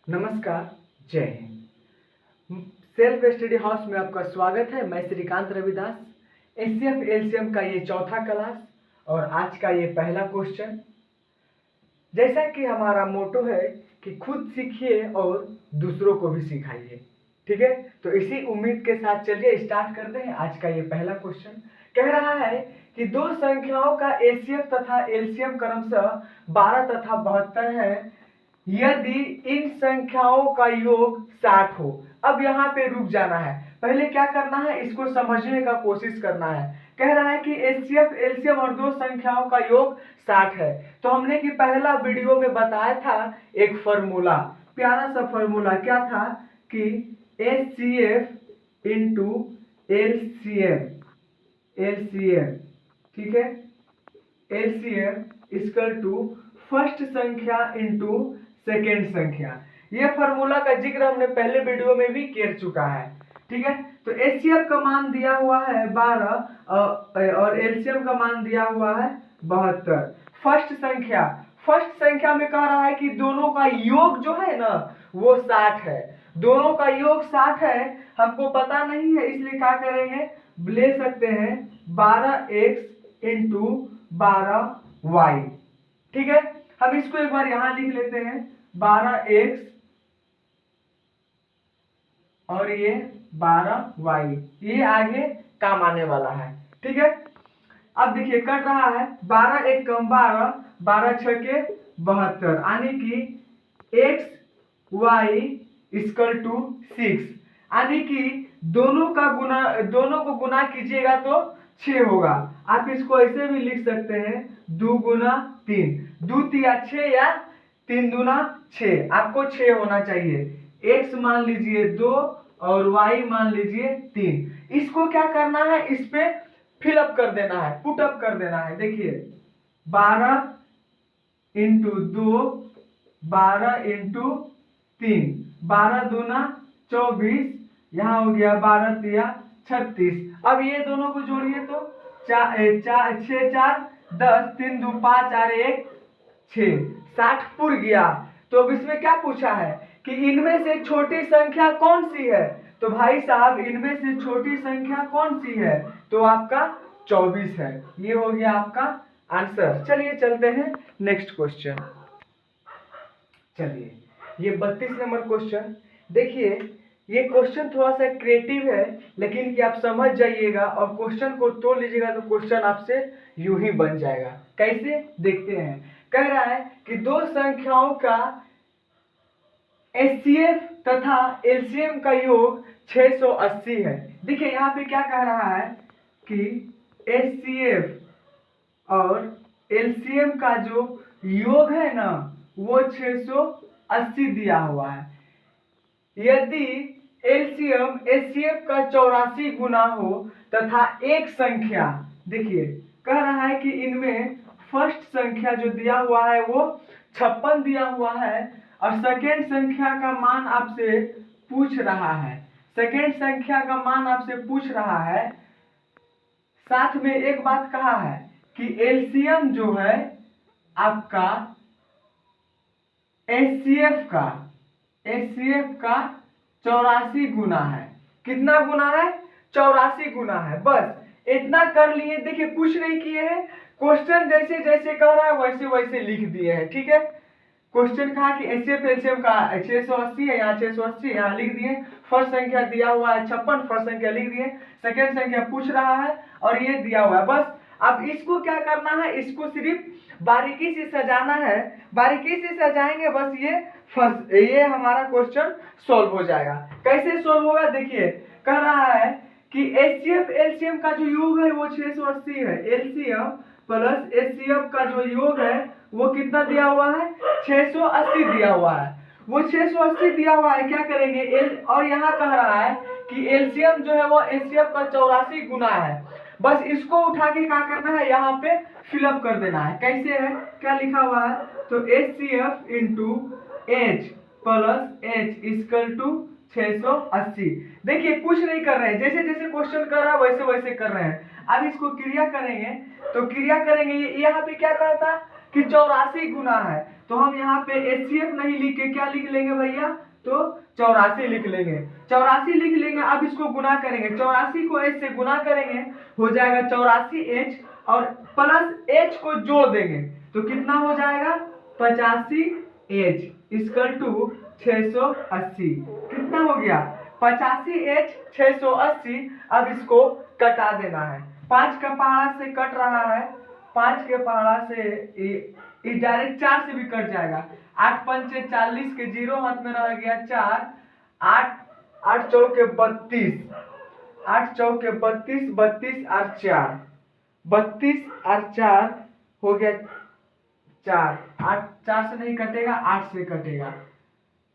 नमस्कार, जय Hind. Self study house में आपका स्वागत है। मैं श्रीकांत रविदास। एचसीएफ एलसीएम का ये चौथा क्लास और आज का ये पहला क्वेश्चन। जैसा कि हमारा मोटो है कि खुद सीखिए और दूसरों को भी सिखाइए, ठीक है। तो इसी उम्मीद के साथ चलिए स्टार्ट करते हैं। आज का ये पहला क्वेश्चन कह रहा है कि दो संख्याओं का एचसीएफ तथा एलसीएम क्रमशः 12 तथा 72 है यदि इन संख्याओं का योग 60 हो। अब यहाँ पे रुक जाना है, पहले क्या करना है, इसको समझने का कोशिश करना है। कह रहा है कि एचसीएफ एलसीएम और दो संख्याओं का योग 60 है। तो हमने कि पहला वीडियो में बताया था एक फॉर्मूला, प्यारा सा फॉर्मूला क्या था कि एचसीएफ इंटू एलसीएम, एलसीएम, ठीक है, एलसीएम इक्वल टू फर्स्ट संख्या इंटू सेकेंड संख्या। ये फॉर्मूला का जिक्र हमने पहले वीडियो में भी कर चुका है, ठीक है। तो एचसीएफ का मान दिया हुआ है 12 और एलसीएम का मान दिया हुआ है 72। फर्स्ट संख्या में कह रहा है कि दोनों का योग जो है ना वो 60 है। दोनों का योग 60 है, हमको पता नहीं है, इसलिए क्या करेंगे, ले सकते हैं 12x इंटू 12y, ठीक है। हम इसको एक बार यहां लिख लेते हैं 12x और ये 12y, ये आगे काम आने वाला है, ठीक है। अब देखिए कट रहा है 12 एक कम 12, 12 छह के 72, यानी कि x y इक्वल टू 6, यानी कि दोनों को गुना कीजिएगा तो 6 होगा। आप इसको ऐसे भी लिख सकते हैं 2 गुना 3, 2 तिया 6 या 3 दूना 6, आपको 6 होना चाहिए। x मान लीजिए 2 और y मान लीजिए 3। इसको क्या करना है, इस पे फिलअप कर देना है, पुट अप कर देना है। देखिए 12 इंटू 2, 12 इंटू 3, 12 दूना 24, यहाँ हो गया 12 तिया 36। अब ये दोनों को जोड़िए तो 6 4 10, 3 2 5 और 1 6, 60 पुर गया। तो अब इसमें क्या पूछा है कि इनमें से छोटी संख्या कौन सी है। तो भाई साहब इनमें से छोटी संख्या कौन सी है, तो आपका 24 है। ये हो गया आपका आंसर। चलिए चलते हैं नेक्स्ट क्वेश्चन। चलिए ये 32 नंबर क्वेश्चन देखिए। ये क्वेश्चन थोड़ा सा क्रिएटिव है, लेकिन कि आप समझ जाइएगा और क्वेश्चन को तोड़ लीजिएगा तो क्वेश्चन आपसे यूं ही बन जाएगा। कैसे, देखते हैं। कह रहा है कि दो संख्याओं का एचसीएफ तथा एलसीएम का योग 680 है। देखिए यहाँ पे क्या कह रहा है कि एचसीएफ और एलसीएम का जो योग है ना वो 680 दिया हुआ है। यदि एलसीएम एचसीएफ का 84 गुना हो तथा एक संख्या, देखिए कह रहा है कि इनमें फर्स्ट संख्या जो दिया हुआ है वो 56 दिया हुआ है और सेकेंड संख्या का मान आपसे पूछ रहा है। सेकेंड संख्या का मान आपसे पूछ रहा है। साथ में एक बात कहा है कि एलसीएम जो है आपका एचसीएफ का 84 गुना है। कितना गुना है, 84 गुना है। बस इतना कर लिए। देखिए कुछ नहीं किए हैं, क्वेश्चन जैसे जैसे कह रहा है वैसे वैसे लिख दिए हैं, ठीक है। क्वेश्चन कहा कि एचसीएफ एलसीएम का 680 है, यहाँ 680 यहाँ लिख दिए। फर्स्ट संख्या दिया हुआ है 56, फर्स्ट संख्या लिख दिए। सेकेंड संख्या पूछ रहा है और ये दिया हुआ है। बस अब इसको क्या करना है, इसको सिर्फ बारीकी से सजाना है। बारीकी से सजाएंगे बस ये हमारा क्वेश्चन सॉल्व हो जाएगा। कैसे सॉल्व होगा, देखिए कह रहा है कि एचसीएफ एलसीएम का जो योग है वो 680 है। एलसीएम प्लस एचसीएफ का जो योग है वो कितना दिया हुआ है, 680 दिया हुआ है। वो 680 दिया हुआ है, क्या करेंगे और यहाँ कह रहा है कि एलसीएम जो है वो एचसीएफ का 84 गुना है। बस इसको उठा के क्या करना है, यहाँ पे फिलअप कर देना है। कैसे है, क्या लिखा हुआ है, तो HCF into H plus H equal to 680। देखिए कुछ नहीं कर रहे हैं, जैसे जैसे क्वेश्चन कर रहा है वैसे वैसे कर रहे हैं। अब इसको क्रिया करेंगे तो क्रिया करेंगे, यहाँ पे क्या कहता कि 84 गुना है तो हम यहाँ पे HCF नहीं लिख के क्या लिख लेंगे भैया, तो 84 लिख लेंगे। 84 लिख लेंगे। अब इसको गुना करेंगे, 84 को H से गुना करेंगे, हो जाएगा 84H, और प्लस H को जोड़ देंगे तो कितना हो जाएगा 85H इक्वल टू 680। कितना हो गया 85H 680। अब इसको कटा देना है, 5 का पहाड़ा से कट रहा है, 5 के पहाड़ा से डायरेक्ट 4 से भी कट जाएगा। 8 पंचे 40 के जीरो हाथ में रह गया 4, 8 चौके 32, 8 चौके 32, 32 और 4, 32 और 4 हो गया 4, 8 4 से नहीं कटेगा, 8 से कटेगा।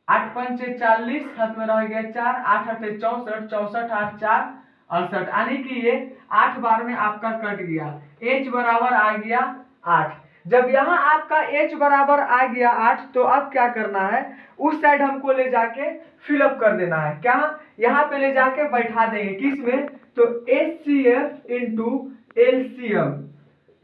8 पंचे 40 हाथ में रह गया 4, 8 अठे 64, 64 8 4 68, यानी कि ये 8 बार में आपका कट गया। H बराबर आ गया 8। जब यहाँ आपका H बराबर आ गया 8, तो अब क्या करना है, उस साइड हमको ले जाके फिलअप कर देना है। क्या, यहाँ पे ले जाके बैठा देंगे, किस में, तो HCF into LCM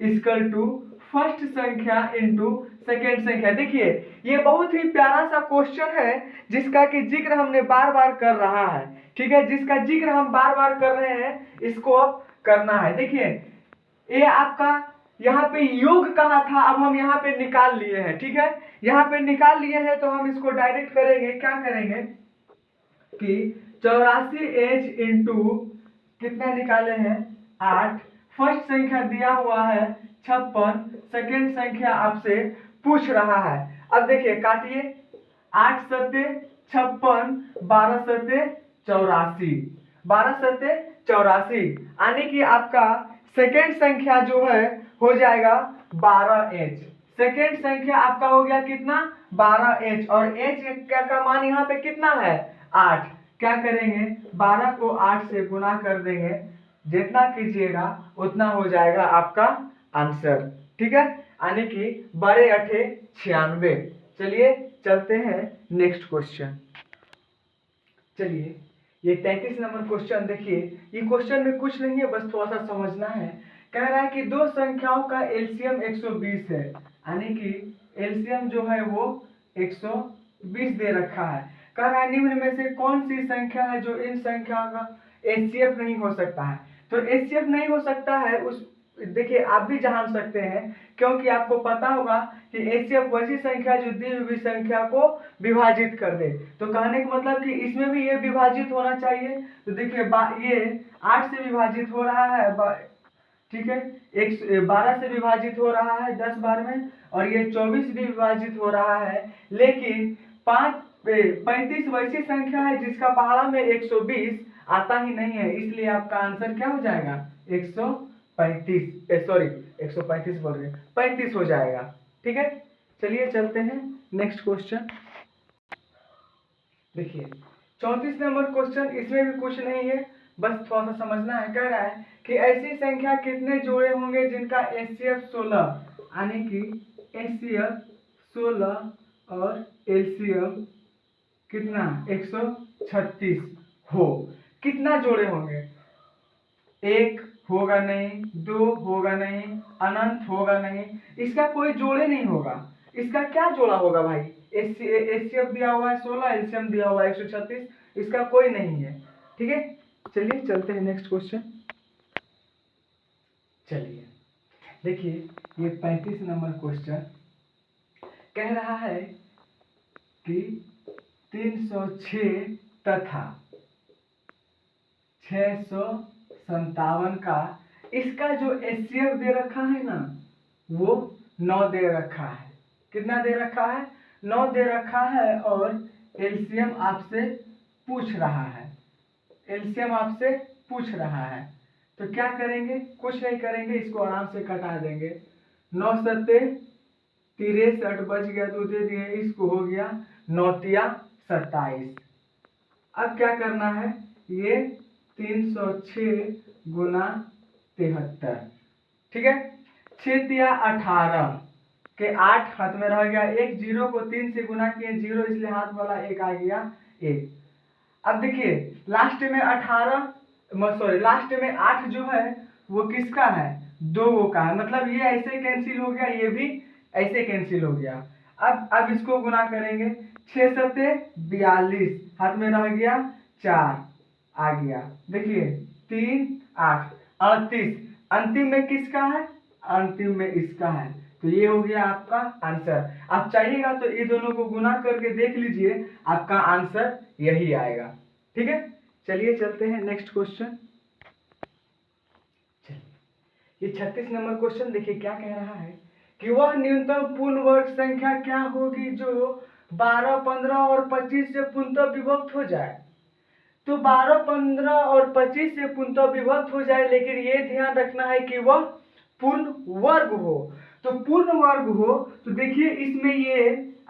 equal to first संख्या इंटू सेकेंड संख्या। देखिए ये बहुत ही प्यारा सा क्वेश्चन है जिसका कि जिक्र हमने बार बार कर रहा है, ठीक है, जिसका जिक्र हम बार बार कर रहे हैं, इसको अब करना है। देखिए ये आपका यहाँ पे योग कहा था, अब हम यहाँ पे निकाल लिए हैं, ठीक है, यहाँ पे निकाल लिए हैं, तो हम इसको डायरेक्ट करेंगे। क्या करेंगे कि 84H इंटू कितना निकाले हैं 8, फर्स्ट संख्या दिया हुआ है 56, सेकेंड संख्या आपसे पूछ रहा है। अब देखिए काटिए, 8 सत्ते 56, 12 सत्ते 84, 12 सत्ते 84, यानी कि आपका सेकेंड संख्या जो है हो जाएगा 12H। सेकेंड संख्या आपका हो गया कितना 12H, और H का मान यहाँ पे कितना है 8। क्या करेंगे 12 को 8 से गुना कर देंगे, जितना कीजिएगा उतना हो जाएगा आपका आंसर, ठीक है, यानी कि 12 अठे 96। चलिए चलते हैं नेक्स्ट क्वेश्चन। चलिए ये 33 नंबर क्वेश्चन देखिए, ये क्वेश्चन में कुछ नहीं है, बस थोड़ा सा समझना है। कह रहा है कि दो संख्याओं का एलसीएम 120 है, यानी कि एलसीएम जो है वो 120 दे रखा है। कह रहा है निम्न में से कौन सी संख्या है जो इन संख्याओं का एचसीएफ नहीं हो सकता है। तो एचसीएफ नहीं हो सकता है, उस देखिए आप भी जान सकते हैं, क्योंकि आपको पता होगा कि एचसीएफ वैसी संख्या जो दी हुई संख्या को विभाजित कर दे। तो कहने का मतलब कि इसमें भी ये विभाजित होना चाहिए। तो देखिए ये 8 से विभाजित हो रहा है, ठीक है, 12 से विभाजित हो रहा है 10 बार में, और ये 24 भी विभाजित हो रहा है। लेकिन 35 वैसी संख्या है जिसका पहाड़ा में 120 आता ही नहीं है, इसलिए आपका आंसर क्या हो जाएगा 135, सॉरी 135 बोल रहे 35 हो जाएगा, ठीक है। चलिए चलते हैं नेक्स्ट क्वेश्चन। देखिए 34 नंबर क्वेश्चन, इसमें भी कुछ नहीं है, बस थोड़ा सा समझना है। कह रहा है कि ऐसी संख्या कितने जोड़े होंगे जिनका एचसीएफ 16, यानी कि एचसीएफ 16 और एलसीएम कितना 136 हो। कितना जोड़े होंगे, 1 होगा नहीं, 2 होगा नहीं, अनंत होगा नहीं, इसका कोई जोड़े नहीं होगा। इसका क्या जोड़ा होगा भाई, एचसीएफ दिया हुआ है 16, एलसीएम दिया हुआ है 136, इसका कोई नहीं है, ठीक है। चलिए चलते हैं नेक्स्ट क्वेश्चन। चलिए देखिए ये 35 नंबर क्वेश्चन कह रहा है कि 306 तथा 657 का इसका जो एचसीएफ दे रखा है ना वो 9 दे रखा है। कितना दे रखा है 9 दे रखा है, और एलसीएम आपसे पूछ रहा है, एलसीएम आपसे पूछ रहा है। तो क्या करेंगे, कुछ नहीं करेंगे, इसको आराम से कटा देंगे। 9 सत्ते 63 बच गया तो दे दिए, इसको हो गया 9 तिया 27। अब क्या करना है, ये 306 गुना 73, ठीक है, 6 तिया 18 के 8 हाथ में रह गया, एक जीरो को 3 से गुना किए 0, इसलिए हाथ वाला 1 आ गया 1। अब देखिए लास्ट में 8 जो है वो किसका है, 2 का है, मतलब ये ऐसे कैंसिल हो गया, ये भी ऐसे कैंसिल हो गया। अब इसको गुना करेंगे, 6 सत्ते 42, हाथ में रह गया 4 आ गया, देखिए 3 8 38, अंतिम में किसका है, अंतिम में इसका है। तो ये हो गया आपका आंसर। आप चाहिएगा तो ये दोनों को गुना करके देख लीजिए, आपका आंसर यही आएगा। ठीक है, चलिए चलते हैं नेक्स्ट क्वेश्चन। ये 36 नंबर क्वेश्चन देखिए क्या कह रहा है कि वह न्यूनतम पूर्ण वर्ग संख्या क्या होगी जो 12, 15 और 25 से पूर्णतः विभक्त हो जाए। तो 12, 15 और 25 से पूर्णतः विभक्त हो जाए, लेकिन ये ध्यान रखना है कि वह पूर्ण वर्ग हो। तो पूर्ण वर्ग हो तो देखिए इसमें ये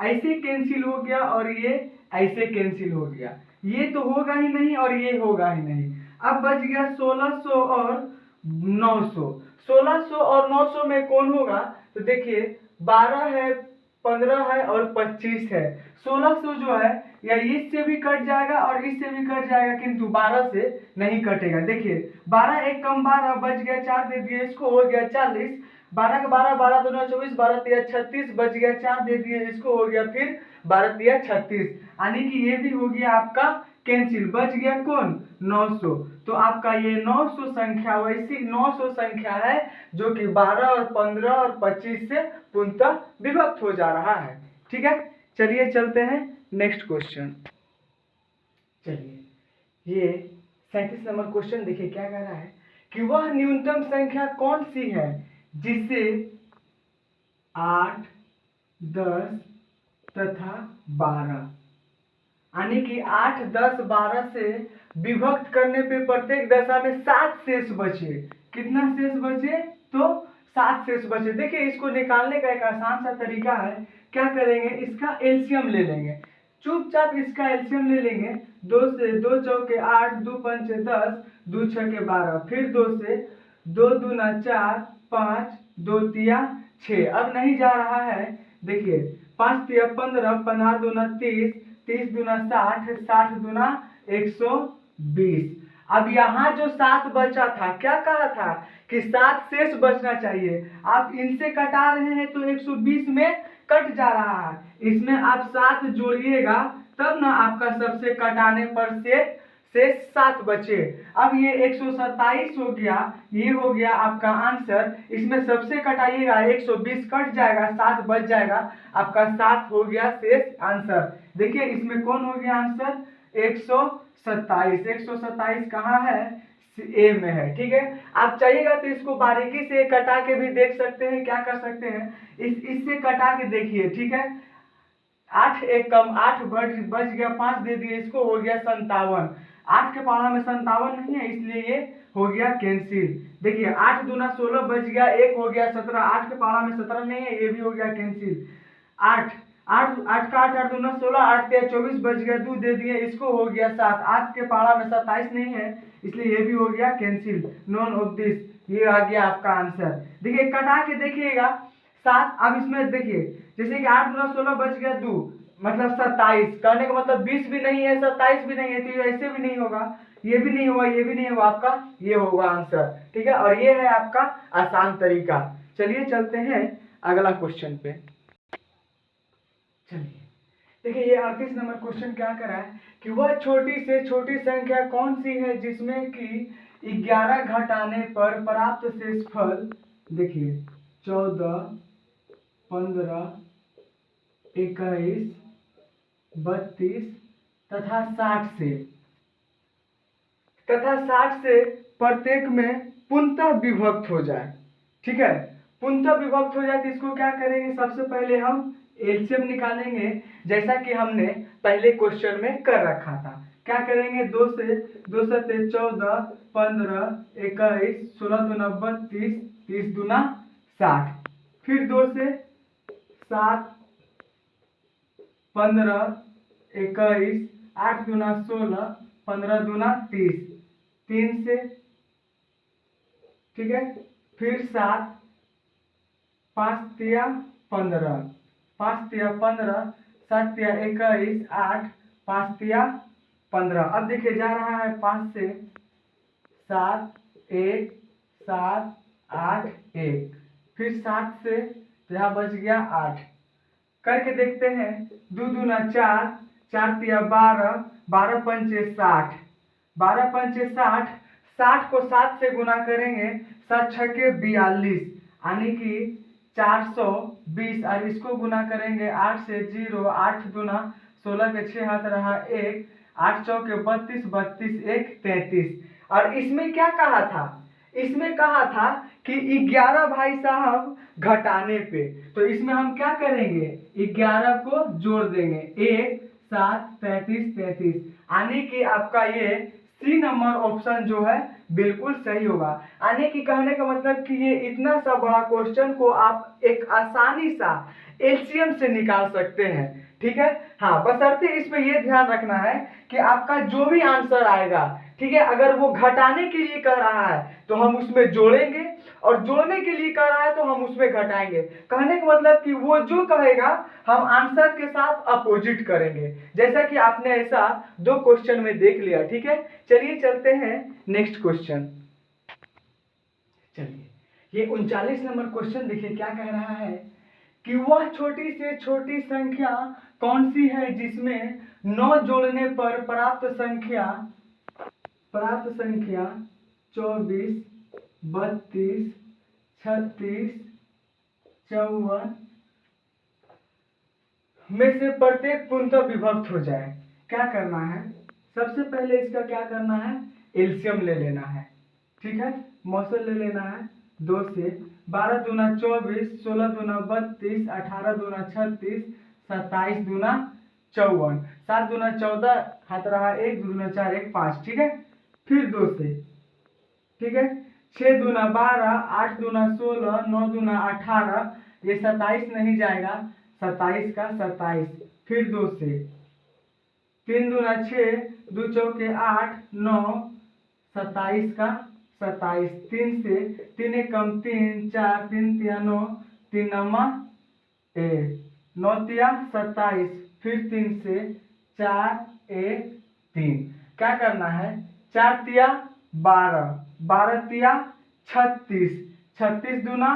ऐसे कैंसिल हो गया और ये ऐसे कैंसिल हो गया, ये तो होगा ही नहीं और ये होगा ही नहीं। अब बच गया 1600 और 900। 1600 और 900 में कौन होगा, तो देखिए 12 है, 15 है और 25 है। 1600 जो है या इससे भी कट जाएगा और इससे भी कट जाएगा, किंतु 12 से नहीं कटेगा। देखिए 12 एक कम 12 बच गया, 4 दे दिए इसको, हो गया 40। 12 का 12, 12 दूना 24, 12 तिया 36 बच गया, 4 दे दिए इसको, हो गया फिर 12 तिया 36, यानी कि ये भी हो गया आपका कैंसिल। बच गया कौन, 900। तो आपका ये 900 संख्या वैसी 900 संख्या है जो कि 12 और 15 और 25 से पूर्णतः विभक्त हो जा रहा है। ठीक है, चलिए चलते हैं नेक्स्ट क्वेश्चन। चलिए ये 37 नंबर क्वेश्चन देखिए क्या कह रहा है कि वह न्यूनतम संख्या कौन सी है जिसे 8, 10 तथा 12, यानी कि 8, 10, 12 से विभक्त करने पे प्रत्येक दशा में 7 शेष बचे। कितना शेष बचे, तो 7 शेष बचे। देखिए इसको निकालने का एक आसान सा तरीका है, क्या करेंगे, इसका एलसीएम ले लेंगे, चुपचाप इसका एलसीएम ले लेंगे। 2 से 2 चौके 8, 2 पंचे 10, 2 छके 12, फिर 2 से 2 दूना 4, 5, 2 तिया 6। अब नहीं जा रहा है, देखिए 5 तिया 15, 15 दूना 30, 30 दूना 60, 60 दूना 120। अब यहाँ जो 7 बचा था, क्या कहा था कि 7 शेष बचना चाहिए। आप इनसे कटा रहे हैं तो 120 में कट जा रहा है, इसमें आप 7 जोड़िएगा तब ना आपका सबसे कटाने पर शेष 7 बचे। अब ये 127 हो गया, ये हो गया आपका आंसर। इसमें सबसे कटाइएगा 120 कट जाएगा, 7 बच जाएगा, आपका 7 हो गया शेष आंसर। देखिए इसमें कौन हो गया आंसर, 127। 127 कहाँ है, ए में है। ठीक है, आप चाहिएगा तो इसको बारीकी से कटा के भी देख सकते हैं। क्या कर सकते हैं, इससे कटा के देखिए। ठीक है, 8 एक कम 8 बच गया, 5 दे दिए इसको, हो गया 57। 8 के पाला में 57 नहीं है, इसलिए ये हो गया कैंसिल। देखिए 8 दूना 16 बच गया, 1 हो गया 17। 8 के पाला में 17 नहीं है, ये भी हो गया कैंसिल। 8 8 8 का 8 8 दूना 16, 8 तिया 24 बच गया, 2 दे दिए इसको, हो गया 7। 8 के पाला में 27 नहीं है, इसलिए ये भी हो गया कैंसिल। नॉन ऑफ दिस, ये आ गया आपका आंसर। देखिए कटा के देखिएगा 7। अब इसमें देखिए जैसे कि 8 दूना 16 बच गया 2, मतलब 27, कहने का मतलब 20 भी नहीं है, 27 भी नहीं है, तो ये ऐसे भी नहीं होगा, ये भी नहीं होगा, ये भी नहीं होगा, आपका ये होगा आंसर। ठीक है, और ये है आपका आसान तरीका। चलिए चलते हैं अगला क्वेश्चन पे। चलिए देखिए ये 38 नंबर क्वेश्चन क्या कर रहा है कि वह छोटी से छोटी संख्या कौन सी है जिसमें कि 11 घटाने पर प्राप्त शेषफल, देखिए 14, 15, 21, 32 तथा 60 से प्रत्येक में पूर्णतः विभक्त हो जाए। ठीक है, पूर्णतः विभक्त हो जाए तो इसको क्या करेंगे, सबसे पहले हम एलसीएम निकालेंगे, जैसा कि हमने पहले क्वेश्चन में कर रखा था। क्या करेंगे, 2 से 2 सत्ते 14, 15, 21, 16 दूना 32, 30 दूना 60, फिर 2 से 7, 15, 21, 8 दूना 16, 15 दूना 30, 3 से, ठीक है, फिर 7, 5 तिया 15, 5 तिया 15, 7 तिया 21, 8, 5 तिया 15। अब देखिए जा रहा है 5 से 7, 1, 7, 8, 1, फिर 7 से, तो यहाँ बच गया 8, करके देखते हैं। 2 दूना 4, 4 तिया 12, 12 पंचे 60, 12 पंचे 60, 60 को 7 से गुना करेंगे, 7 छके 42, यानी कि 420। और इसको गुना करेंगे 8 से 0, 8 दूना 16 के 6 हाथ रहा 1, 8 चौके 32, 32 1 33। और इसमें क्या कहा था, इसमें कहा था कि 11 भाई साहब घटाने पे, तो इसमें हम क्या करेंगे, 11 को जोड़ देंगे, 1 7 33 33, यानी कि आपका ये सी नंबर ऑप्शन जो है बिल्कुल सही होगा। यानी कि कहने का मतलब कि ये इतना सा बड़ा क्वेश्चन को आप एक आसानी सा एलसीएम से निकाल सकते हैं। ठीक है, हाँ, बशर्ते इसमें ये ध्यान रखना है कि आपका जो भी आंसर आएगा, ठीक है, अगर वो घटाने के लिए कह रहा है तो हम उसमें जोड़ेंगे, और जोड़ने के लिए कह रहा है तो हम उसमें घटाएंगे। कहने का मतलब कि वो जो कहेगा हम आंसर के साथ अपोजिट करेंगे, जैसा कि आपने ऐसा 2 क्वेश्चन में देख लिया। ठीक है, चलिए चलते हैं नेक्स्ट क्वेश्चन। चलिए, ये 39 नंबर क्वेश्चन देखिए क्या कह रहा है कि वह छोटी से छोटी संख्या कौन सी है जिसमें 9 जोड़ने पर प्राप्त संख्या 24, 32, 36, 54 में से प्रत्येक पूर्णतः विभक्त हो जाए। क्या करना है, सबसे पहले इसका क्या करना है, एलसीएम ले लेना है। ठीक है, मौसल ले लेना है 2 से, 12 दूना 24, 16 दूना 32, 18 दूना 36, 27 दूना 54, 7 दूना 14 हाथ रहा 1, 2 दूना 4 1 5। ठीक है, फिर 2 से, ठीक है, 6 दूना 12, 8 दूना 16, 9 दूना 18, ये 27 नहीं जाएगा, 27 का 27, फिर 2 से, 3 दूना 6, 2 चौके 8 9, 27 का 27, 3 से, 3 एक कम 3, 4 3 तिया 9, 3 नमा 9 तिया 27, फिर 3 से, 4 1 3। क्या करना है, 4 तिया 12, 12 तिया 36, 36 दूना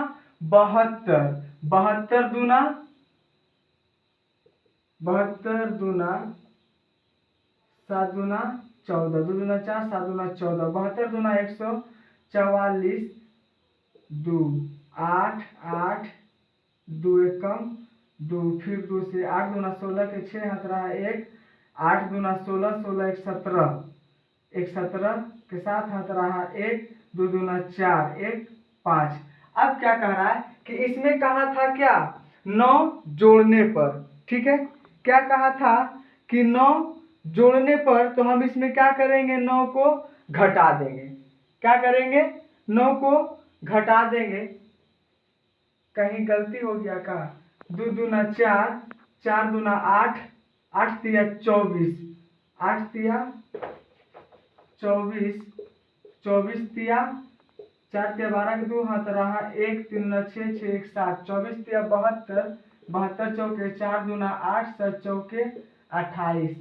72, 72 दूना 7 दूना 14, 2 दूना 4, 7 दूना 14, 72 दूना 144, 2 8 8, 2 एक कम 2, फिर 2 से, 8 दूना 16 के 6 हाथ रहा 1, 8 दूना 16, 16 एक 17, एक 17 के साथ हाथ रहा 1, 2 दूना 4 1 5। अब क्या कह रहा है कि इसमें कहा था क्या, 9 जोड़ने पर। ठीक है, क्या कहा था कि 9 जोड़ने पर, तो हम इसमें क्या करेंगे, 9 को घटा देंगे। क्या करेंगे, 9 को घटा देंगे। कहीं गलती हो गया का, 2 दूना 4, 4 दूना 8, 8 तिया 24, 8 तिया 24, 24 तिया 4 तिया 12 के 2 हाथ रहा 1, 3 दूना 6, 6 एक 7, 24 तिया 72, 72 चौके 4 दूना 8, 7 चौके 28,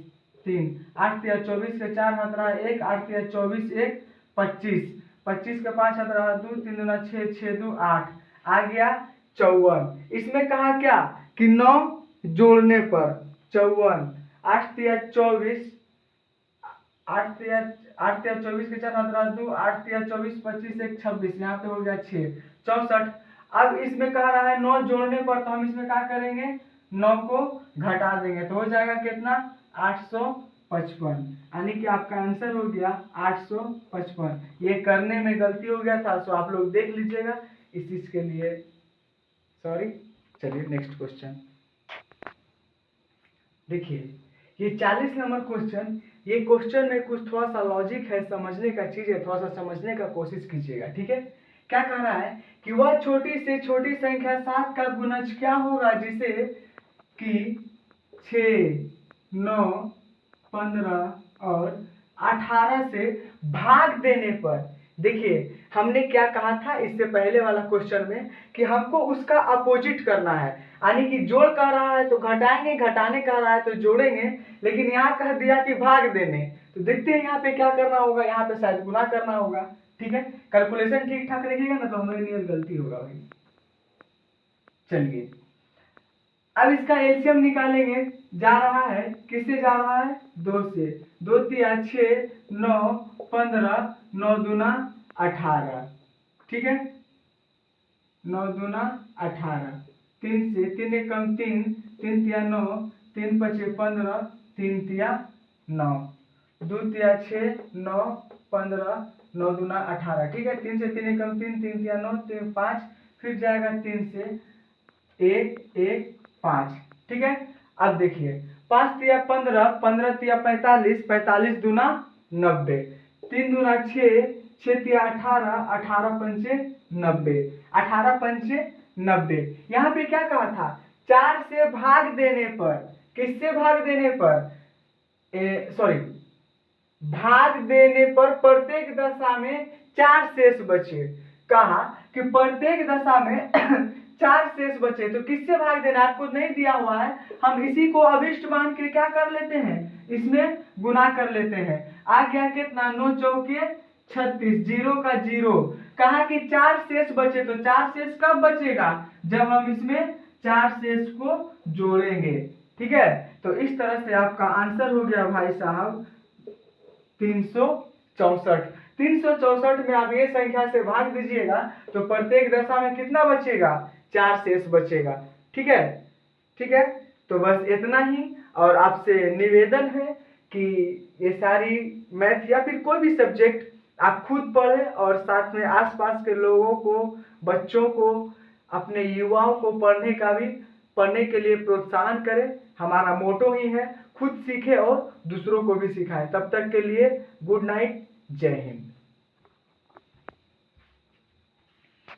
3, 8 तिया 24 के 4 हाथ रहा 1, 8 तिया 24 1 25, 25 के 5 हाथ रहा 2, 3 दूना 6, 6 2 8, आ गया 54। इसमें कहा क्या कि 9 जोड़ने पर 54, 8 तिया 24, 8 तिया 24 के 4 हाथ रहा 2, 8 तिया 24 25 एक 26, यहाँ पे हो गया 6 64। अब इसमें कह रहा है 9 जोड़ने पर, तो हम इसमें क्या करेंगे, 9 को घटा देंगे, तो हो जाएगा कितना, 855, यानी कि आपका आंसर हो गया 855। ये करने में गलती हो गया था, सो आप लोग देख लीजिएगा, इस चीज के लिए सॉरी। चलिए नेक्स्ट क्वेश्चन देखिए, ये 40 नंबर क्वेश्चन, ये क्वेश्चन में कुछ थोड़ा सा लॉजिक है, समझने का चीज है, थोड़ा सा समझने का कोशिश कीजिएगा। ठीक है, क्या कह रहा है कि वह छोटी से छोटी संख्या 7 का गुणज क्या होगा जिसे कि 6 9 15 और 18 से भाग देने पर। देखिए, हमने क्या कहा था इससे पहले वाला क्वेश्चन में कि हमको उसका अपोजिट करना है, यानी कि जोड़ कर रहा है तो घटाएंगे, घटाने कर रहा है तो जोड़ेंगे, लेकिन यहाँ कह दिया कि भाग देने, तो देखते हैं यहाँ पे क्या करना होगा, यहाँ पे शायद गुना करना होगा। ठीक है, कैलकुलेशन ठीक ठाक रखिएगा ना, तो हमारे लिए गलती होगा भाई। चलिए, अब इसका एलसीएम निकालेंगे, जा रहा है किससे जा रहा है, 2 से। 2 तिया 6, 9, 15, 9 दूना 18, ठीक है, 9 दूना 18, 3 से 3 एक कम 3, 3 तिया 9, 3 पचे 15, 3 तिया 9, 2 तिया 6, 9, 15, 9 दूना 18, ठीक है। 3 से 3 एक कम 3, 3 तिया 9, 3 5, फिर जाएगा 3 से 1 1 5, ठीक है। अब देखिए 5 तिया 15, 15 तिया 45, 45 दूना 90, 3 दूना 6, 6 तिया 18, 18 पंचे 90, 18 पंचे 90। यहाँ पे क्या कहा था, 4 से भाग देने पर, किससे भाग देने पर, सॉरी, भाग देने पर प्रत्येक दशा में 4 शेष बचे। कहा कि प्रत्येक दशा में 4 शेष बचे, तो किससे भाग देना आपको नहीं दिया हुआ है, हम इसी को अभिष्ट मान के क्या कर लेते हैं, इसमें गुना कर लेते हैं। आ गया कितना, 9 चौके 36, 0 का 0। कहा कि 4 शेष बचे, तो 4 शेष कब बचेगा, जब हम इसमें 4 शेष को जोड़ेंगे, ठीक है। तो इस तरह से आपका आंसर हो गया भाई साहब 364। 364 में आप ये संख्या से भाग दीजिएगा तो प्रत्येक दशा में कितना बचेगा, 4 शेष बचेगा, ठीक है। ठीक है, तो बस इतना ही। और आपसे निवेदन है कि ये सारी मैथ या फिर कोई भी सब्जेक्ट आप खुद पढ़ें और साथ में आसपास के लोगों को, बच्चों को, अपने युवाओं को पढ़ने के लिए प्रोत्साहन करें। हमारा मोटो ही है, खुद सीखें और दूसरों को भी सिखाएं। तब तक के लिए गुड नाइट, जय हिंद।